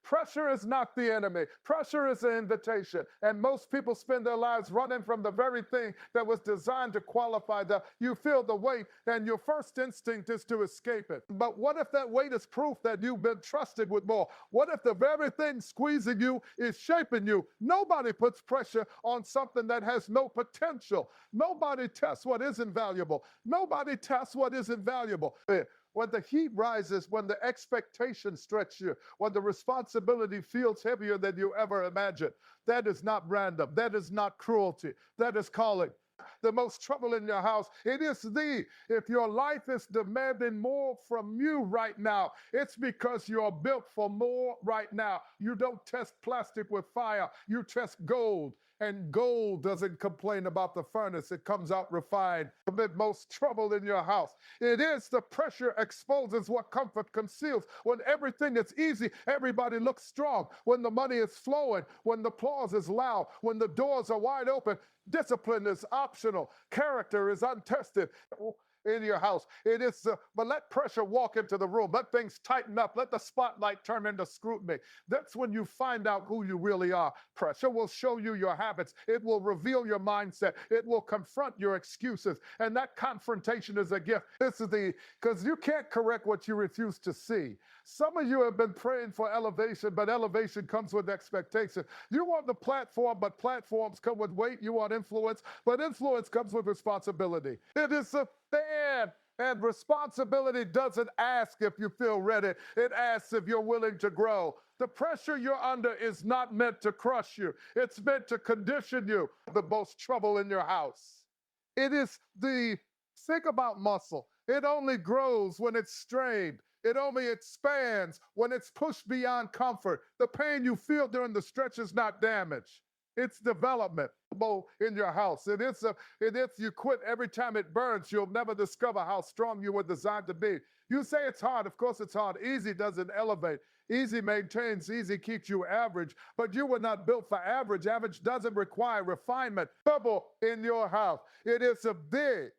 Pressure is not the enemy. Pressure is an invitation. And most people spend their lives running from the very thing that was designed to qualify them. You feel the weight, and your first instinct is to escape it. But what if that weight is proof that you've been trusted with more? What if the very thing squeezing you is shaping you? Nobody puts pressure on something that has no potential. Nobody tests what isn't valuable. Nobody tests what isn't valuable. When the heat rises, when the expectations stretch you, when the responsibility feels heavier than you ever imagined, that is not random. That is not cruelty. That is calling. The most trouble in your house, it is thee. If your life is demanding more from you right now, it's because you're built for more right now. You don't test plastic with fire, you test gold. And gold doesn't complain about the furnace, it comes out refined. The most trouble in your house, it is the pressure exposes what comfort conceals. When everything is easy, everybody looks strong. When the money is flowing, when the applause is loud, when the doors are wide open, discipline is optional. Character is untested. In your house, it is, but let pressure walk into the room. Let things tighten up. Let the spotlight turn into scrutiny. That's when you find out who you really are. Pressure will show you your habits. It will reveal your mindset. It will confront your excuses. And that confrontation is a gift. This is because you can't correct what you refuse to see. Some of you have been praying for elevation, but elevation comes with expectation. You want the platform, but platforms come with weight. You want influence, but influence comes with responsibility. It is a stand. And responsibility doesn't ask if you feel ready. It asks if you're willing to grow. The pressure you're under is not meant to crush you. It's meant to condition you. The most trouble in your house. It is think about muscle. It only grows when it's strained. It only expands when it's pushed beyond comfort. The pain you feel during the stretch is not damage. It's development in your house. If you quit every time it burns, you'll never discover how strong you were designed to be. You say it's hard. Of course it's hard. Easy doesn't elevate. Easy maintains. Easy keeps you average. But you were not built for average. Average doesn't require refinement. Trouble in your house. It is a big.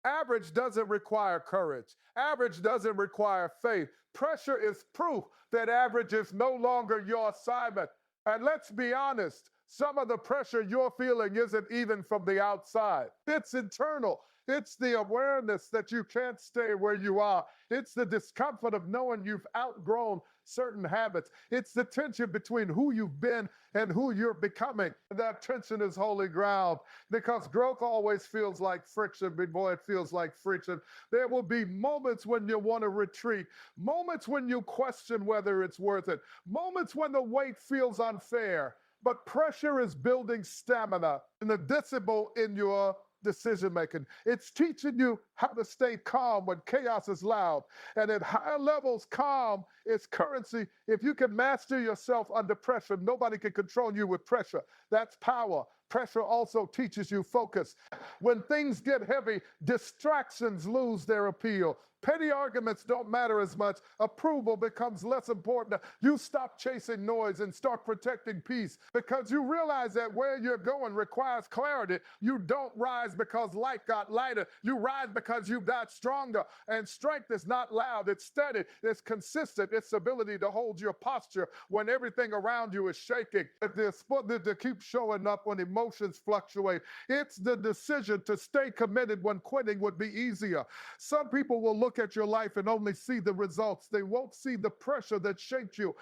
Average doesn't require courage. Average doesn't require faith. Pressure is proof that average is no longer your assignment. And let's be honest, some of the pressure you're feeling isn't even from the outside. It's internal. It's the awareness that you can't stay where you are. It's the discomfort of knowing you've outgrown certain habits. It's the tension between who you've been and who you're becoming. That tension is holy ground because growth always feels like friction before it feels like friction. There will be moments when you want to retreat, moments when you question whether it's worth it, moments when the weight feels unfair. But pressure is building stamina and the discipline in your decision making. It's teaching you how to stay calm when chaos is loud. And at higher levels, calm is currency. If you can master yourself under pressure, nobody can control you with pressure. That's power. Pressure also teaches you focus. When things get heavy, distractions lose their appeal. Petty arguments don't matter as much. Approval becomes less important. You stop chasing noise and start protecting peace because you realize that where you're going requires clarity. You don't rise because light got lighter. You rise because you got stronger. And strength is not loud. It's steady. It's consistent. It's ability to hold your posture when everything around you is shaking. It's to keep showing up when emotions fluctuate. It's the decision to stay committed when quitting would be easier. Some people will look at your life and only see the results. They won't see the pressure that shaped you.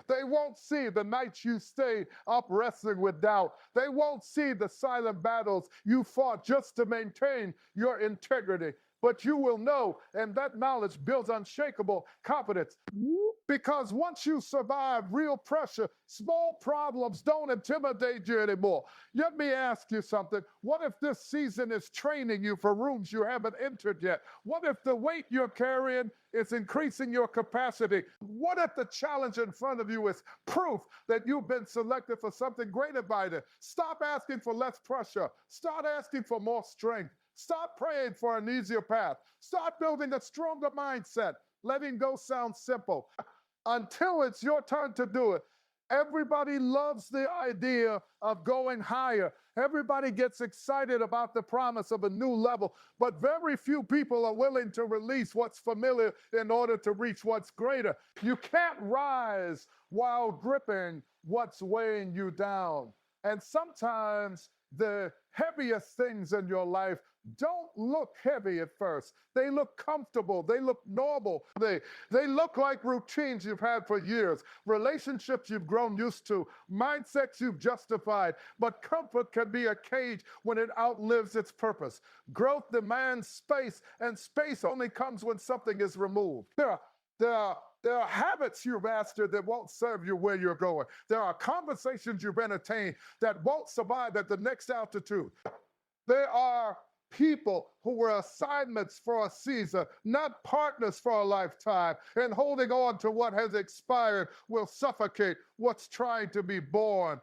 They won't see the nights you stayed up wrestling with doubt. They won't see the silent battles you fought just to maintain your integrity. But you will know, and that knowledge builds unshakable confidence. Because once you survive real pressure, small problems don't intimidate you anymore. Let me ask you something. What if this season is training you for rooms you haven't entered yet? What if the weight you're carrying is increasing your capacity? What if the challenge in front of you is proof that you've been selected for something greater by it? Stop asking for less pressure. Start asking for more strength. Stop praying for an easier path. Start building a stronger mindset. Letting go sounds simple. Until it's your turn to do it, Everybody loves the idea of going higher. Everybody gets excited about the promise of a new level, but very few people are willing to release what's familiar in order to reach what's greater. You can't rise while gripping what's weighing you down. And sometimes the heaviest things in your life don't look heavy at first. They look comfortable. They look normal. They look like routines you've had for years, relationships you've grown used to, mindsets you've justified. But comfort can be a cage when it outlives its purpose. Growth demands space, and space only comes when something is removed. There are habits you've mastered that won't serve you where you're going. There are conversations you've entertained that won't survive at the next altitude. There are people who were assignments for a season, not partners for a lifetime. And holding on to what has expired will suffocate what's trying to be born.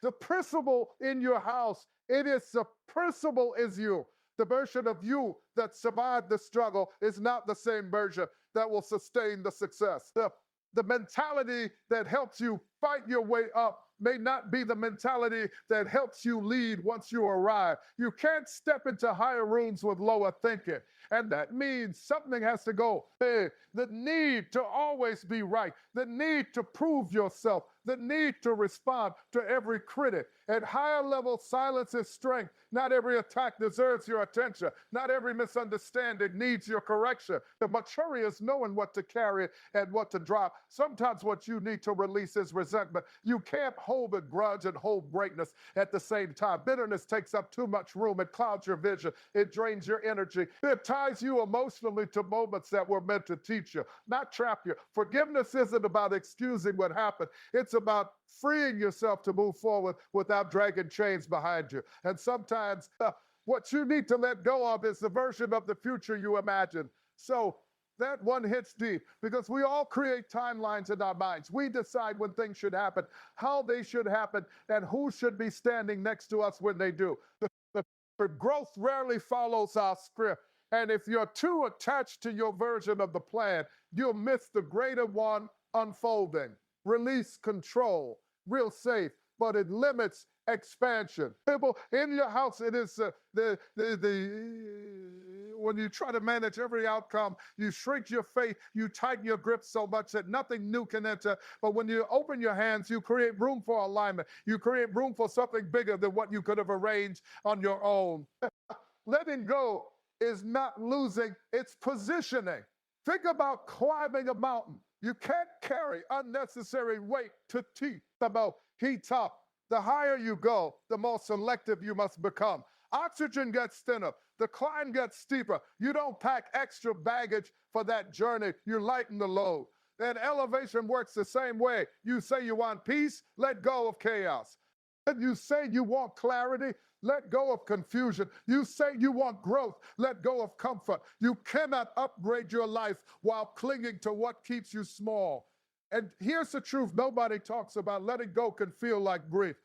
The principle in your house, it is the principle is you. The version of you that survived the struggle is not the same version that will sustain the success. The mentality that helps you fight your way up may not be the mentality that helps you lead once you arrive. You can't step into higher rooms with lower thinking. And that means something has to go. The need to always be right, the need to prove yourself, the need to respond to every critic. At higher level, silence is strength. Not every attack deserves your attention. Not every misunderstanding needs your correction. The maturity is knowing what to carry and what to drop. Sometimes what you need to release is resentment. You can't hold a grudge and hold greatness at the same time. Bitterness takes up too much room. It clouds your vision. It drains your energy. It ties you emotionally to moments that were meant to teach you, not trap you. Forgiveness isn't about excusing what happened. It's about freeing yourself to move forward without dragging chains behind you. And sometimes what you need to let go of is the version of the future you imagine. So that one hits deep because we all create timelines in our minds. We decide when things should happen, how they should happen, and who should be standing next to us when they do. But growth rarely follows our script. And if you're too attached to your version of the plan, you'll miss the greater one unfolding. Release control, real safe, but it limits expansion. People in your house, it is when you try to manage every outcome, you shrink your faith, you tighten your grip so much that nothing new can enter. But when you open your hands, you create room for alignment. You create room for something bigger than what you could have arranged on your own. Letting go is not losing, it's positioning. Think about climbing a mountain. You can't carry unnecessary weight to teeth about heat up. The higher you go, the more selective you must become. Oxygen gets thinner. The climb gets steeper. You don't pack extra baggage for that journey. You lighten the load. And elevation works the same way. You say you want peace, let go of chaos. And you say you want clarity, let go of confusion. You say you want growth, let go of comfort. You cannot upgrade your life while clinging to what keeps you small. And here's the truth nobody talks about. Letting go can feel like grief.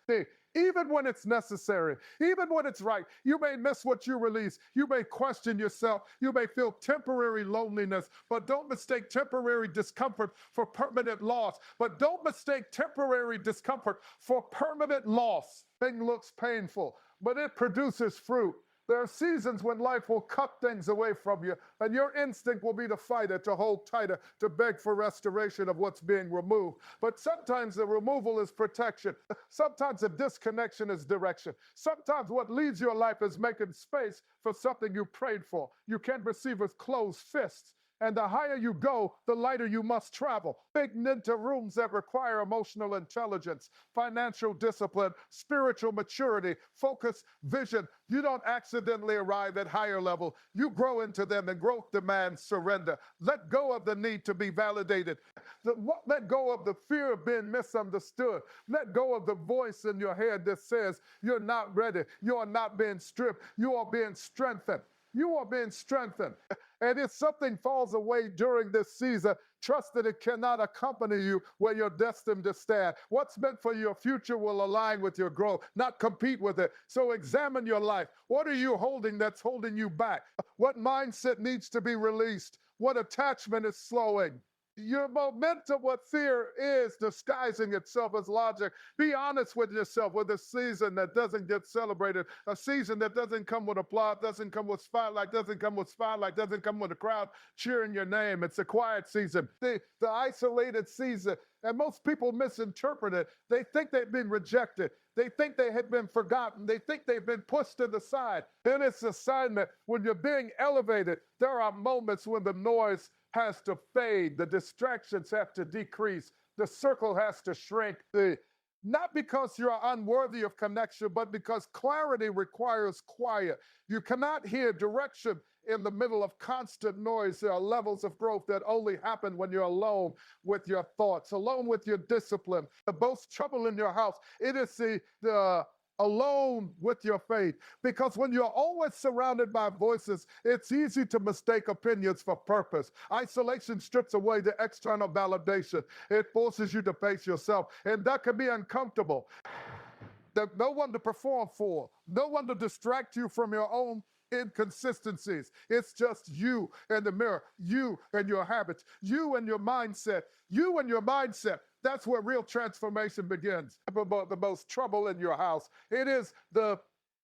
Even when it's necessary, even when it's right, you may miss what you release. You may question yourself. You may feel temporary loneliness, but don't mistake temporary discomfort for permanent loss. But don't mistake temporary discomfort for permanent loss. Thing looks painful, but it produces fruit. There are seasons when life will cut things away from you, and your instinct will be to fight it, to hold tighter, to beg for restoration of what's being removed. But sometimes the removal is protection. Sometimes the disconnection is direction. Sometimes what leads your life is making space for something you prayed for. You can't receive with closed fists. And the higher you go, the lighter you must travel. Big into rooms that require emotional intelligence, financial discipline, spiritual maturity, focus, vision. You don't accidentally arrive at higher level. You grow into them, and growth demands surrender. Let go of the need to be validated. Let go of the fear of being misunderstood. Let go of the voice in your head that says you're not ready. You are not being stripped. You are being strengthened. You are being strengthened. And if something falls away during this season, trust that it cannot accompany you where you're destined to stand. What's meant for your future will align with your growth, not compete with it. So examine your life. What are you holding that's holding you back? What mindset needs to be released? What attachment is slowing? Your momentum, what fear is, disguising itself as logic. Be honest with yourself with a season that doesn't get celebrated, a season that doesn't come with applause, doesn't come with spotlight, doesn't come with a crowd cheering your name. It's a quiet season, the isolated season. And most people misinterpret it. They think they've been rejected. They think they have been forgotten. They think they've been pushed to the side. In its assignment, when you're being elevated, there are moments when the noise has to fade, the distractions have to decrease, the circle has to shrink. Not because you're unworthy of connection, but because clarity requires quiet. You cannot hear direction in the middle of constant noise. There are levels of growth that only happen when you're alone with your thoughts, alone with your discipline. The most trouble in your house, it is the alone with your faith. Because when you're always surrounded by voices, it's easy to mistake opinions for purpose. Isolation strips away the external validation. It forces you to face yourself, and that can be uncomfortable. There's no one to perform for, no one to distract you from your own inconsistencies. It's just you and the mirror, you and your habits, you and your mindset, you and your mindset. That's where real transformation begins. The most trouble in your house, it is the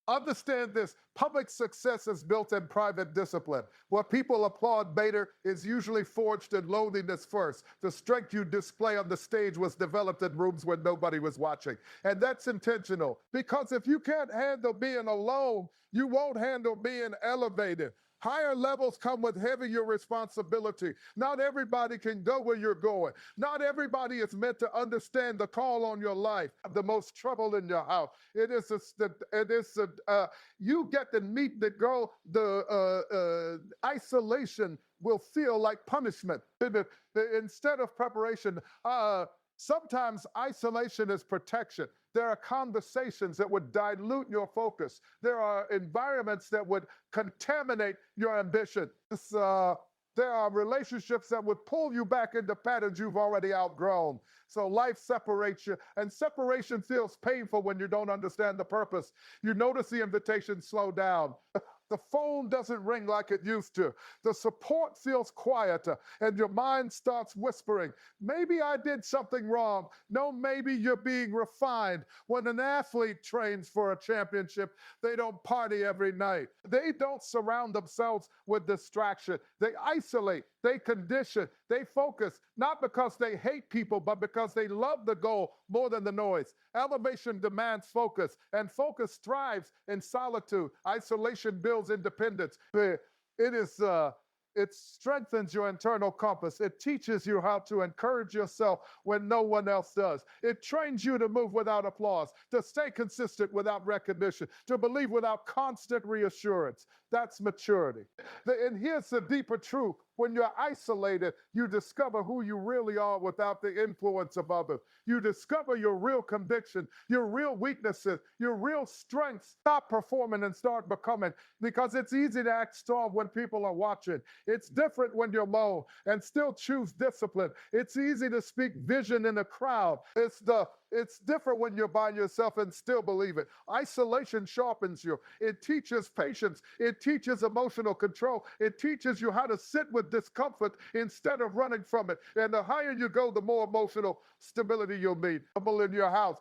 understand this. Public success is built in private discipline. What people applaud later is usually forged in loneliness first. The strength you display on the stage was developed in rooms where nobody was watching. And that's intentional. Because if you can't handle being alone, you won't handle being elevated. Higher levels come with heavier responsibility. Not everybody can go where you're going. Not everybody is meant to understand the call on your life. The most trouble in your house. You get to meet the girl. The isolation will feel like punishment instead of preparation. Sometimes isolation is protection. There are conversations that would dilute your focus. There are environments that would contaminate your ambition. There are relationships that would pull you back into patterns you've already outgrown. So life separates you, and separation feels painful when you don't understand the purpose. You notice the invitation slow down. The phone doesn't ring like it used to. The support feels quieter, and your mind starts whispering, maybe I did something wrong. No, maybe you're being refined. When an athlete trains for a championship, they don't party every night. They don't surround themselves with distraction. They isolate, they condition, they focus, not because they hate people, but because they love the goal more than the noise. Elevation demands focus, and focus thrives in solitude. Isolation builds independence. It strengthens your internal compass. It teaches you how to encourage yourself when no one else does. It trains you to move without applause, to stay consistent without recognition, to believe without constant reassurance. That's maturity. And here's the deeper truth. When you're isolated, you discover who you really are without the influence of others. You discover your real conviction, your real weaknesses, your real strengths. Stop performing and start becoming, because it's easy to act strong when people are watching. It's different when you're alone and still choose discipline. It's easy to speak vision in a crowd. It's different when you're by yourself and still believe it. Isolation sharpens you. It teaches patience. It teaches emotional control. It teaches you how to sit with discomfort instead of running from it. And the higher you go, the more emotional stability you'll need. In your house,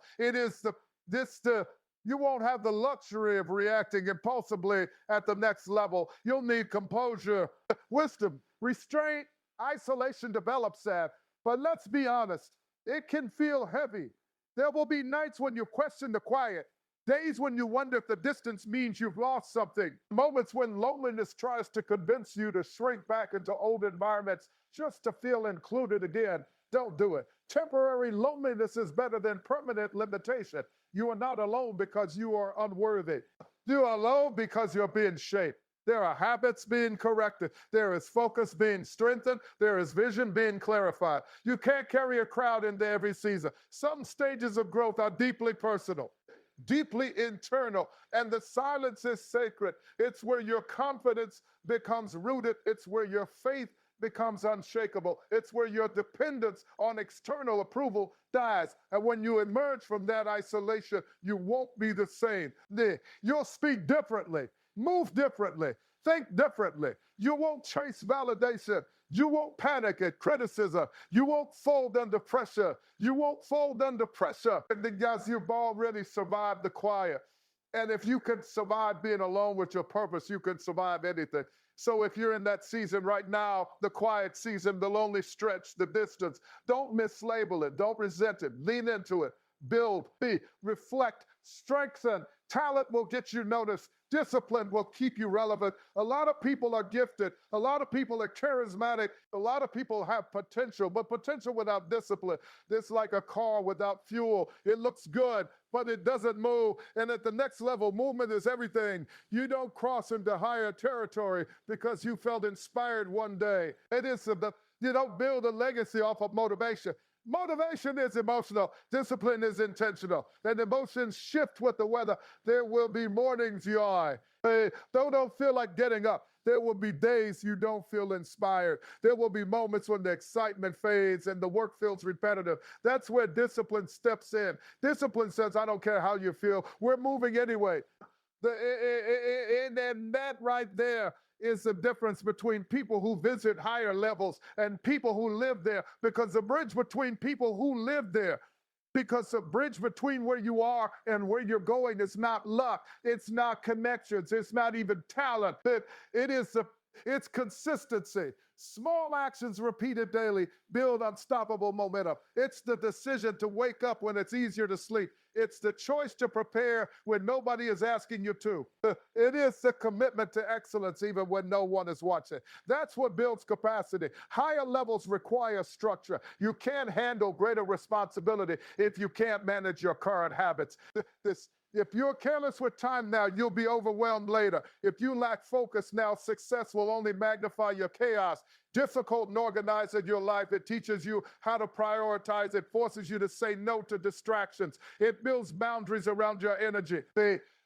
you won't have the luxury of reacting impulsively at the next level. You'll need composure, wisdom, restraint. Isolation develops that. But let's be honest, it can feel heavy. There will be nights when you question the quiet, days when you wonder if the distance means you've lost something, moments when loneliness tries to convince you to shrink back into old environments just to feel included again. Don't do it. Temporary loneliness is better than permanent limitation. You are not alone because you are unworthy. You are alone because you're being shaped. There are habits being corrected. There is focus being strengthened. There is vision being clarified. You can't carry a crowd into every season. Some stages of growth are deeply personal, deeply internal, and the silence is sacred. It's where your confidence becomes rooted. It's where your faith becomes unshakable. It's where your dependence on external approval dies. And when you emerge from that isolation, you won't be the same. You'll speak differently, move differently, think differently. You won't chase validation. You won't panic at criticism. You won't fold under pressure. You won't fold under pressure. And then, guys, you've already survived the quiet. And if you can survive being alone with your purpose, you can survive anything. So if you're in that season right now, the quiet season, the lonely stretch, the distance, don't mislabel it. Don't resent it. Lean into it. Build, be, reflect, strengthen. Talent will get you noticed. Discipline will keep you relevant. A lot of people are gifted. A lot of people are charismatic. A lot of people have potential, but potential without discipline, it's like a car without fuel. It looks good, but it doesn't move. And at the next level, movement is everything. You don't cross into higher territory because you felt inspired one day. You don't build a legacy off of motivation. Motivation is emotional. Discipline is intentional. And emotions shift with the weather. There will be mornings yawn. Don't feel like getting up. There will be days you don't feel inspired. There will be moments when the excitement fades and the work feels repetitive. That's where discipline steps in. Discipline says, I don't care how you feel. We're moving anyway. And that right there is the difference between people who visit higher levels and people who live there, because the bridge between people who live there, because the bridge between where you are and where you're going is not luck, it's not connections, it's not even talent. It's consistency. Small actions repeated daily build unstoppable momentum. It's the decision to wake up when it's easier to sleep. It's the choice to prepare when nobody is asking you to. It is the commitment to excellence even when no one is watching. That's what builds capacity. Higher levels require structure. You can't handle greater responsibility if you can't manage your current habits. If you're careless with time now, you'll be overwhelmed later. If you lack focus now, success will only magnify your chaos. Difficult and organized in your life, it teaches you how to prioritize. It forces you to say no to distractions. It builds boundaries around your energy.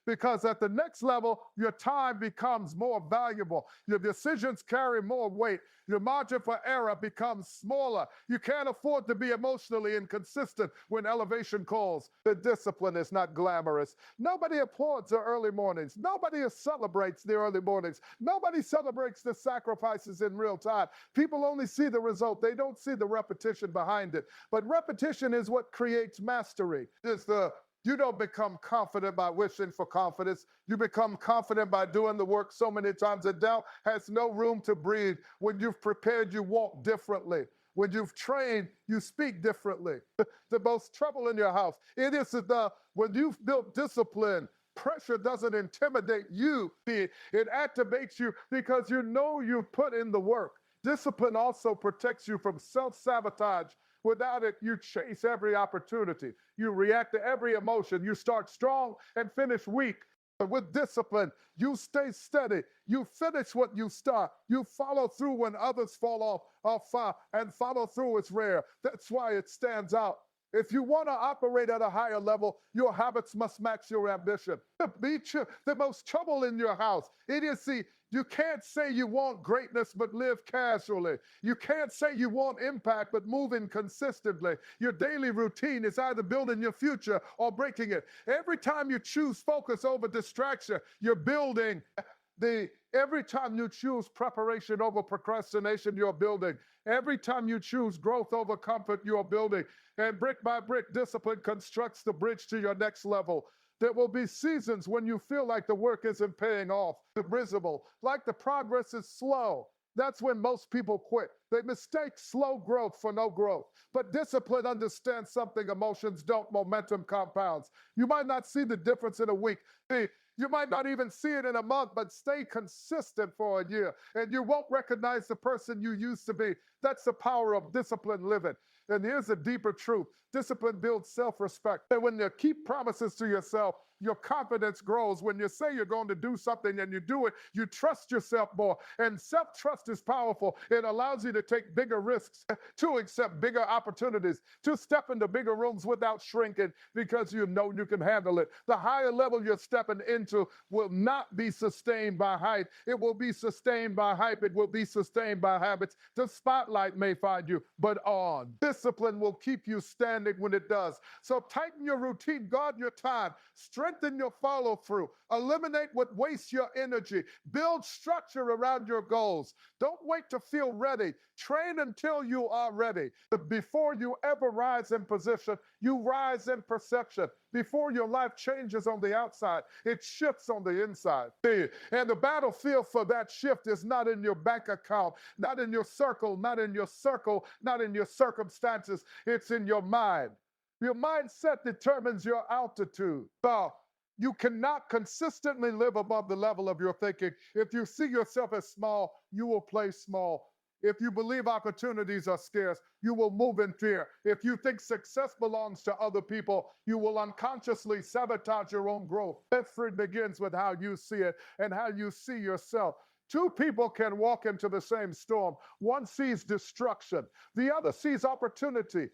Because at the next level, your time becomes more valuable. Your decisions carry more weight. Your margin for error becomes smaller. You can't afford to be emotionally inconsistent when elevation calls. The discipline is not glamorous. Nobody applauds the early mornings. Nobody celebrates the early mornings. Nobody celebrates the sacrifices in real time. People only see the result. They don't see the repetition behind it. But repetition is what creates mastery. You don't become confident by wishing for confidence. You become confident by doing the work so many times that doubt has no room to breathe. When you've prepared, you walk differently. When you've trained, you speak differently. The most trouble in your house, when you've built discipline, pressure doesn't intimidate you. It activates you because you know you've put in the work. Discipline also protects you from self-sabotage. Without it, you chase every opportunity. You react to every emotion. You start strong and finish weak. But with discipline, you stay steady. You finish what you start. You follow through when others fall off, and follow through is rare. That's why it stands out. If you want to operate at a higher level, your habits must match your ambition. The most trouble in your house, you can't say you want greatness but live casually. You can't say you want impact but move inconsistently. Your daily routine is either building your future or breaking it. Every time you choose focus over distraction, you're building. Every time you choose preparation over procrastination, you're building. Every time you choose growth over comfort, you're building. And brick by brick, discipline constructs the bridge to your next level. There will be seasons when you feel like the work isn't paying off, visible, like the progress is slow. That's when most people quit. They mistake slow growth for no growth. But discipline understands something emotions don't. Momentum compounds. You might not see the difference in a week. You might not even see it in a month, but stay consistent for a year, and you won't recognize the person you used to be. That's the power of disciplined living. And here's a deeper truth. Discipline builds self-respect. And when you keep promises to yourself, your confidence grows. When you say you're going to do something and you do it, you trust yourself more. And self-trust is powerful. It allows you to take bigger risks, to accept bigger opportunities, to step into bigger rooms without shrinking because you know you can handle it. The higher level you're stepping into will not be sustained by height. It will be sustained by hype. It will be sustained by habits. The spotlight may find you, but on. Discipline will keep you standing understanding when it does. So tighten your routine, guard your time, strengthen your follow through, eliminate what wastes your energy, build structure around your goals. Don't wait to feel ready. Train until you are ready. Before you ever rise in position, you rise in perception. Before your life changes on the outside, it shifts on the inside. And the battlefield for that shift is not in your bank account, not in your circle, not in your circle, not in your circumstances. It's in your mind. Your mindset determines your altitude. So you cannot consistently live above the level of your thinking. If you see yourself as small, you will play small. If you believe opportunities are scarce, you will move in fear. If you think success belongs to other people, you will unconsciously sabotage your own growth. It begins with how you see it and how you see yourself. Two people can walk into the same storm. One sees destruction. The other sees opportunity.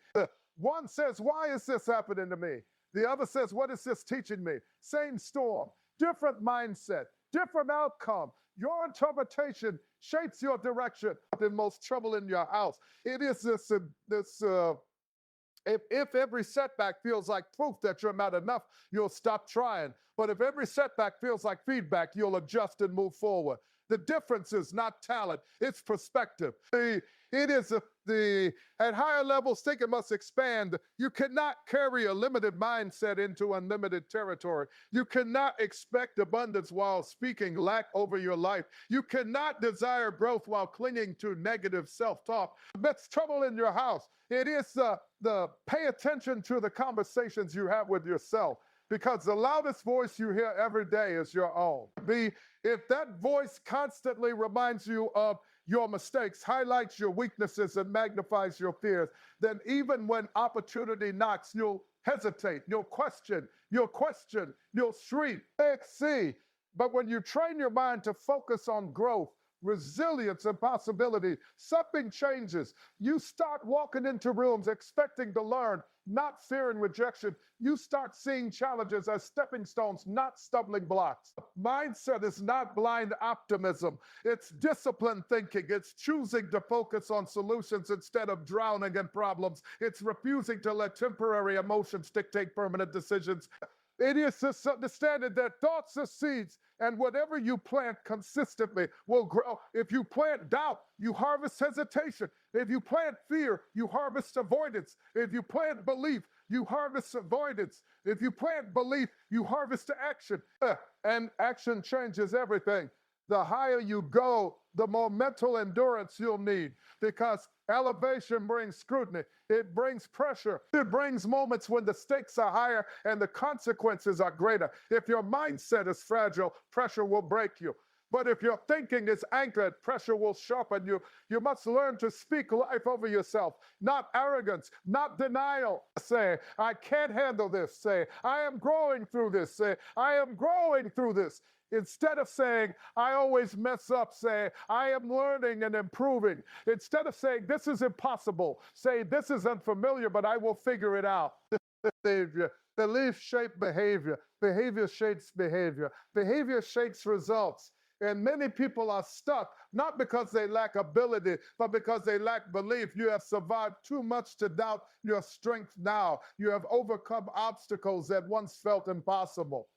One says, why is this happening to me? The other says, what is this teaching me? Same storm, different mindset, different outcome. Your interpretation shapes your direction. The most trouble in your house. It is if every setback feels like proof that you're not enough, you'll stop trying. But if every setback feels like feedback, you'll adjust and move forward. The difference is not talent, it's perspective. At higher levels, thinking must expand. You cannot carry a limited mindset into unlimited territory. You cannot expect abundance while speaking lack over your life. You cannot desire growth while clinging to negative self-talk. That's trouble in your house. It is the pay attention to the conversations you have with yourself, because the loudest voice you hear every day is your own. If that voice constantly reminds you of your mistakes, highlights your weaknesses, and magnifies your fears, then even when opportunity knocks, you'll hesitate, you'll question, you'll shriek, see. But when you train your mind to focus on growth, resilience, and possibility, something changes. You start walking into rooms expecting to learn, not fearing rejection. You start seeing challenges as stepping stones, not stumbling blocks. Mindset is not blind optimism. It's disciplined thinking. It's choosing to focus on solutions instead of drowning in problems. It's refusing to let temporary emotions dictate permanent decisions. It is this understanding that thoughts are seeds, and whatever you plant consistently will grow. If you plant doubt, you harvest hesitation. If you plant fear, you harvest avoidance. If you plant belief, you harvest avoidance. If you plant belief, you harvest action. And action changes everything. The higher you go, the more mental endurance you'll need, because elevation brings scrutiny. It brings pressure. It brings moments when the stakes are higher and the consequences are greater. If your mindset is fragile, pressure will break you. But if your thinking is anchored, pressure will sharpen you. You must learn to speak life over yourself, not arrogance, not denial. Say, I can't handle this. Say, I am growing through this. Say, I am growing through this. Instead of saying, I always mess up, say, I am learning and improving. Instead of saying, this is impossible, say, this is unfamiliar, but I will figure it out. Belief shapes behavior. Behavior shapes behavior. Behavior shapes results. And many people are stuck, not because they lack ability, but because they lack belief. You have survived too much to doubt your strength now. You have overcome obstacles that once felt impossible.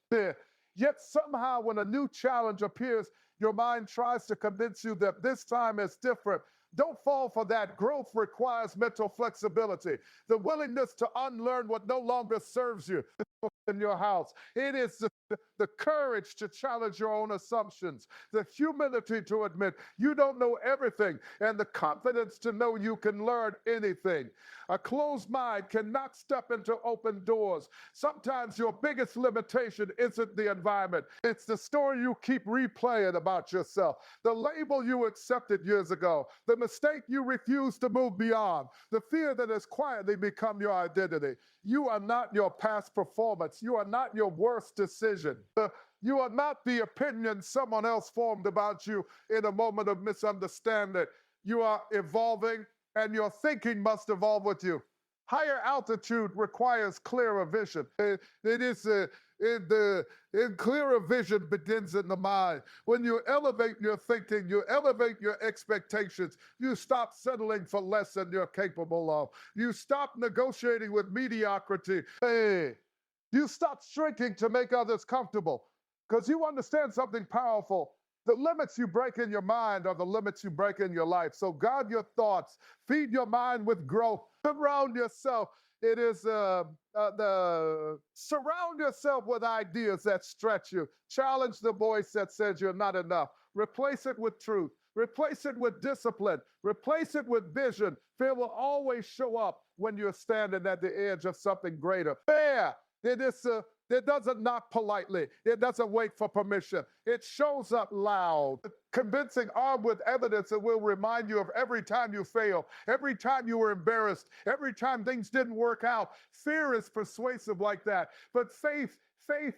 Yet somehow when a new challenge appears, your mind tries to convince you that this time is different. Don't fall for that. Growth requires mental flexibility, the willingness to unlearn what no longer serves you in your house. It is the courage to challenge your own assumptions, the humility to admit you don't know everything, and the confidence to know you can learn anything. A closed mind cannot step into open doors. Sometimes your biggest limitation isn't the environment. It's the story you keep replaying about yourself, the label you accepted years ago, the mistake you refuse to move beyond, the fear that has quietly become your identity. You are not your past performance. You are not your worst decision. You are not the opinion someone else formed about you in a moment of misunderstanding. You are evolving, and your thinking must evolve with you. Higher altitude requires clearer vision. clearer vision begins in the mind. When you elevate your thinking, you elevate your expectations. You stop settling for less than you're capable of. You stop negotiating with mediocrity. Hey, you stop shrinking to make others comfortable because you understand something powerful. The limits you break in your mind are the limits you break in your life. So guard your thoughts, feed your mind with growth, surround yourself. It is the surround yourself with ideas that stretch you. Challenge the voice that says you're not enough. Replace it with truth. Replace it with discipline. Replace it with vision. Fear will always show up when you're standing at the edge of something greater. Fear, it doesn't knock politely. It doesn't wait for permission. It shows up loud, convincing, armed with evidence that will remind you of every time you failed, every time you were embarrassed, every time things didn't work out. Fear is persuasive like that. But faith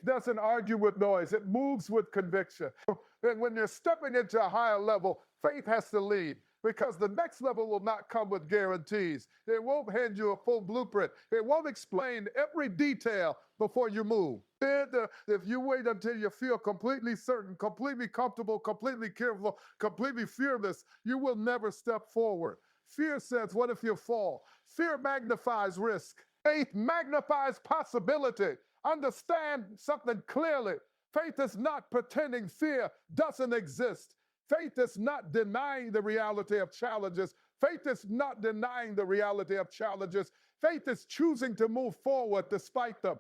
doesn't argue with noise. It moves with conviction. And when you're stepping into a higher level, faith has to lead. Because the next level will not come with guarantees. It won't hand you a full blueprint. It won't explain every detail before you move. If you wait until you feel completely certain, completely comfortable, completely careful, completely fearless, you will never step forward. Fear says, what if you fall? Fear magnifies risk. Faith magnifies possibility. Understand something clearly. Faith is not pretending fear doesn't exist. Faith is not denying the reality of challenges. Faith is not denying the reality of challenges. Faith is choosing to move forward despite them.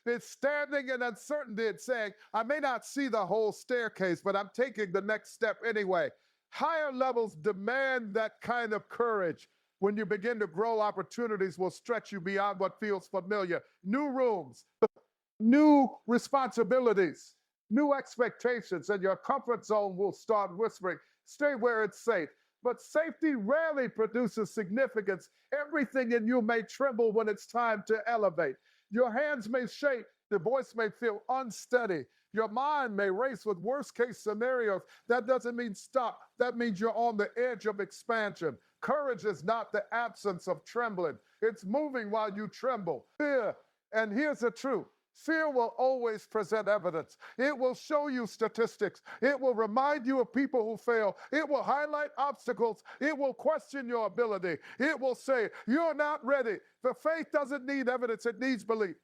It's standing in uncertainty and saying, I may not see the whole staircase, but I'm taking the next step anyway. Higher levels demand that kind of courage. When you begin to grow, opportunities will stretch you beyond what feels familiar. New rooms, new responsibilities, new expectations, and your comfort zone will start whispering, stay where it's safe. But safety rarely produces significance. Everything in you may tremble when it's time to elevate. Your hands may shake, the voice may feel unsteady. Your mind may race with worst case scenarios. That doesn't mean stop. That means you're on the edge of expansion. Courage is not the absence of trembling. It's moving while you tremble. Fear, and here's the truth. Fear will always present evidence. It will show you statistics. It will remind you of people who fail. It will highlight obstacles. It will question your ability. It will say, you're not ready. The faith doesn't need evidence. It needs belief.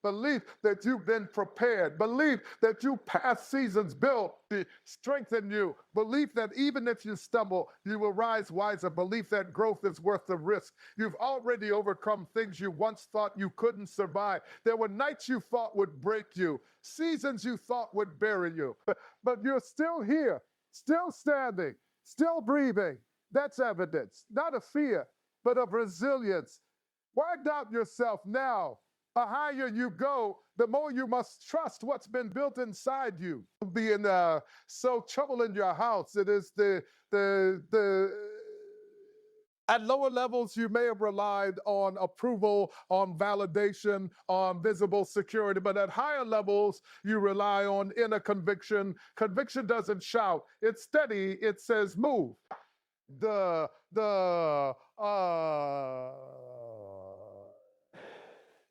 Belief that you've been prepared. Belief that you past seasons built to strengthen you. Belief that even if you stumble, you will rise wiser. Belief that growth is worth the risk. You've already overcome things you once thought you couldn't survive. There were nights you thought would break you, seasons you thought would bury you. But you're still here, still standing, still breathing. That's evidence, not of fear, but of resilience. Why doubt yourself now? The higher you go, the more you must trust what's been built inside you. Being so trouble in your house, it is at lower levels, you may have relied on approval, on validation, on visible security, but at higher levels, you rely on inner conviction. Conviction doesn't shout, it's steady, it says move.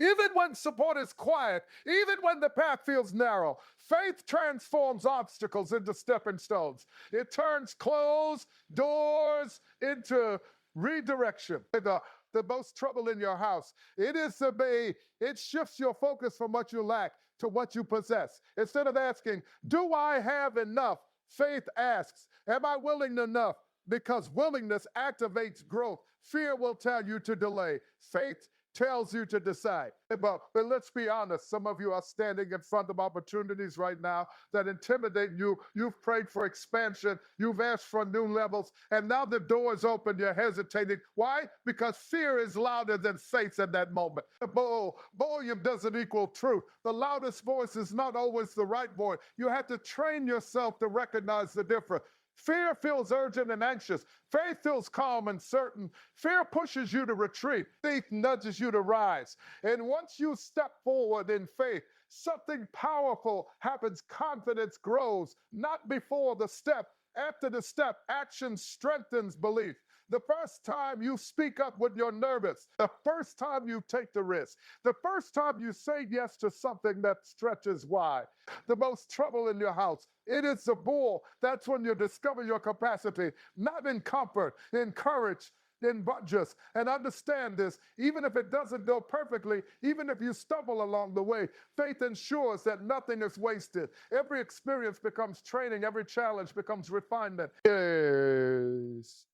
Even when support is quiet, even when the path feels narrow, faith transforms obstacles into stepping stones. It turns closed doors into redirection. The most trouble in your house, it shifts your focus from what you lack to what you possess. Instead of asking, do I have enough? Faith asks, am I willing enough? Because willingness activates growth. Fear will tell you to delay. Faith tells you to decide. But let's be honest, some of you are standing in front of opportunities right now that intimidate you. You've prayed for expansion, you've asked for new levels, and now the door is open, you're hesitating. Why? Because fear is louder than faith in that moment. Volume doesn't equal truth. The loudest voice is not always the right voice. You have to train yourself to recognize the difference. Fear feels urgent and anxious. Faith feels calm and certain. Fear pushes you to retreat. Faith nudges you to rise. And once you step forward in faith, something powerful happens. Confidence grows, not before the step. After the step, action strengthens belief. The first time you speak up when you're nervous, the first time you take the risk, the first time you say yes to something that stretches wide, the most trouble in your house, it is the bull. That's when you discover your capacity, not in comfort, in courage, in budgets. And understand this, even if it doesn't go perfectly, even if you stumble along the way, faith ensures that nothing is wasted. Every experience becomes training, every challenge becomes refinement. Yes.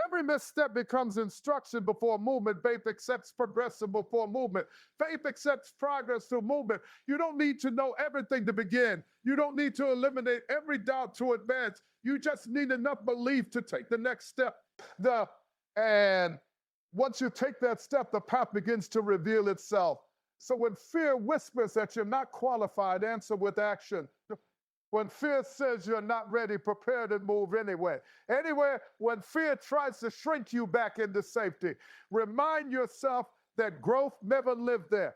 Every misstep becomes instruction before movement. Faith accepts progression before movement. Faith accepts progress through movement. You don't need to know everything to begin. You don't need to eliminate every doubt to advance. You just need enough belief to take the next step. And once you take that step, the path begins to reveal itself. So when fear whispers that you're not qualified, answer with action. When fear says you're not ready, prepare to move anyway. Anyway, when fear tries to shrink you back into safety, remind yourself that growth never lived there.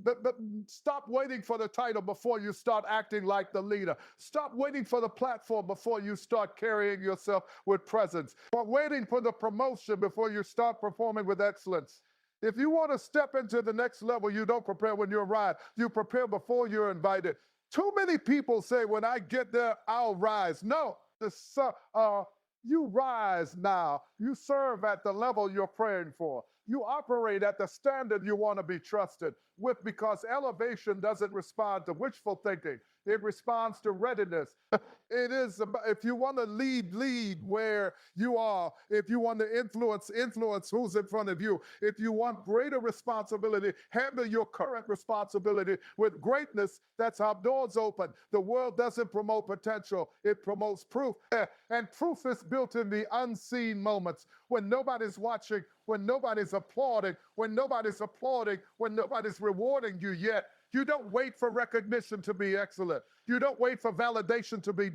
But stop waiting for the title before you start acting like the leader. Stop waiting for the platform before you start carrying yourself with presence. Or waiting for the promotion before you start performing with excellence. If you want to step into the next level, you don't prepare when you arrive. You prepare before you're invited. Too many people say, when I get there, I'll rise. No, you rise now. You serve at the level you're praying for. You operate at the standard you want to be trusted with, because elevation doesn't respond to wishful thinking. It responds to readiness. It is about, if you want to lead where you are. If you want to influence who's in front of you. If you want greater responsibility, handle your current responsibility with greatness. That's how doors open. The world doesn't promote potential. It promotes proof. And proof is built in the unseen moments, when nobody's watching, when nobody's applauding, when nobody's rewarding you yet. You don't wait for recognition to be excellent. You don't wait for validation to be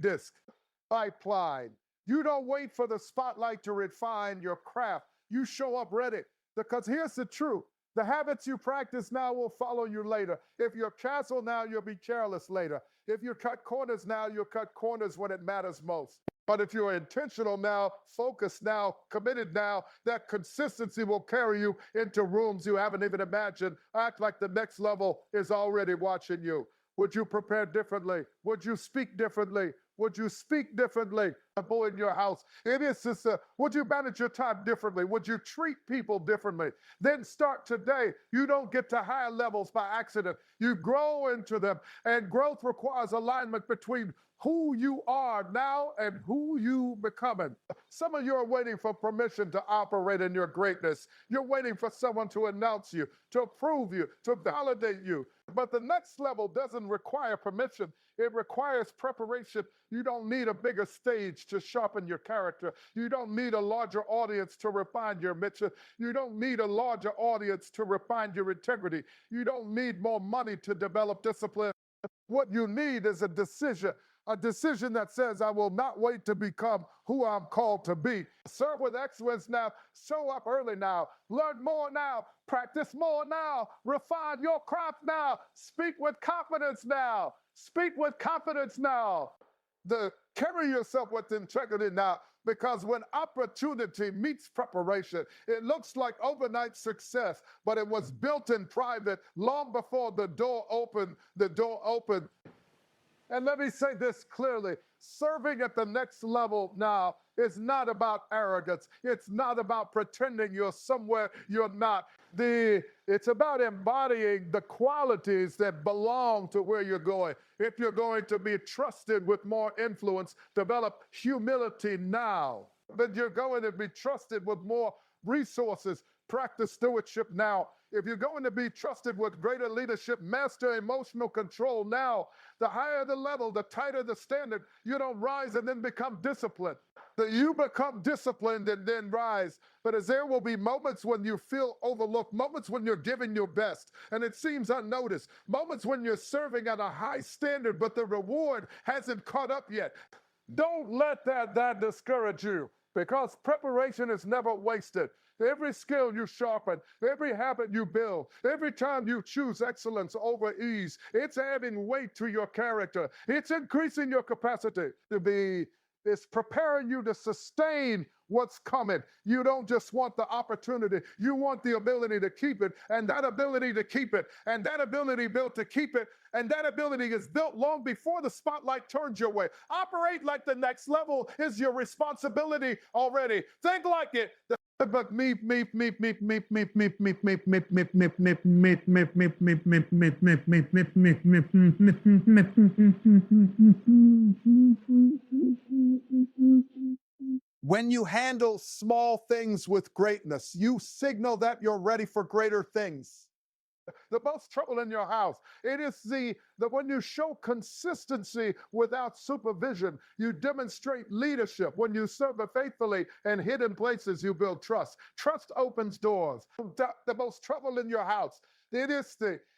pipeline. You don't wait for the spotlight to refine your craft. You show up ready. Because here's the truth. The habits you practice now will follow you later. If you're careful now, you'll be careless later. If you cut corners now, you'll cut corners when it matters most. But if you're intentional now, focused now, committed now, that consistency will carry you into rooms you haven't even imagined. Act like the next level is already watching you. Would you prepare differently? Would you speak differently? Would you speak differently? People in your house. It is just, would you manage your time differently? Would you treat people differently? Then start today. You don't get to higher levels by accident. You grow into them. And growth requires alignment between who you are now and who you becoming. Some of you are waiting for permission to operate in your greatness. You're waiting for someone to announce you, to approve you, to validate you. But the next level doesn't require permission. It requires preparation. You don't need a bigger stage to sharpen your character. You don't need a larger audience to refine your mission. You don't need a larger audience to refine your integrity. You don't need more money to develop discipline. What you need is a decision that says, I will not wait to become who I'm called to be. Serve with excellence now. Show up early now. Learn more now. Practice more now. Refine your craft now. Speak with confidence now. Speak with confidence now. Carry yourself with integrity now, because when opportunity meets preparation, it looks like overnight success, but it was built in private long before the door opened. And let me say this clearly. Serving at the next level now is not about arrogance. It's not about pretending you're somewhere you're not. It's about embodying the qualities that belong to where you're going. If you're going to be trusted with more influence, develop humility now. But you're going to be trusted with more resources. Practice stewardship now. If you're going to be trusted with greater leadership, master emotional control now. The higher the level, the tighter the standard. You don't rise and then become disciplined. You become disciplined and then rise. But as there will be moments when you feel overlooked, moments when you're giving your best and it seems unnoticed, moments when you're serving at a high standard but the reward hasn't caught up yet. Don't let that discourage you, because preparation is never wasted. Every skill you sharpen, every habit you build, every time you choose excellence over ease, it's adding weight to your character. It's increasing your capacity to be, it's preparing you to sustain what's coming. You don't just want the opportunity, you want the ability to keep it, and that ability to keep it, and that ability built to keep it, and that ability is built long before the spotlight turns your way. Operate like the next level is your responsibility already. Think like it. But when you handle small things with greatness, you signal that you're ready for greater things. The most trouble in your house. It is the when you show consistency without supervision, you demonstrate leadership. When you serve faithfully in hidden places, you build trust. Trust opens doors. The most trouble in your house. It is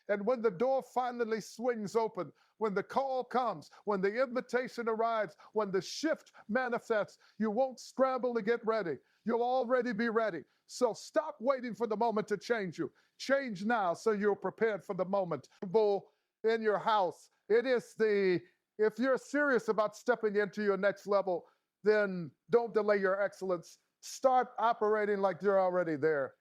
and when the door finally swings open, when the call comes, when the invitation arrives, when the shift manifests, you won't scramble to get ready. You'll already be ready. So stop waiting for the moment to change you. Change now so you're prepared for the moment. In your house, it is if you're serious about stepping into your next level, then don't delay your excellence. Start operating like you're already there.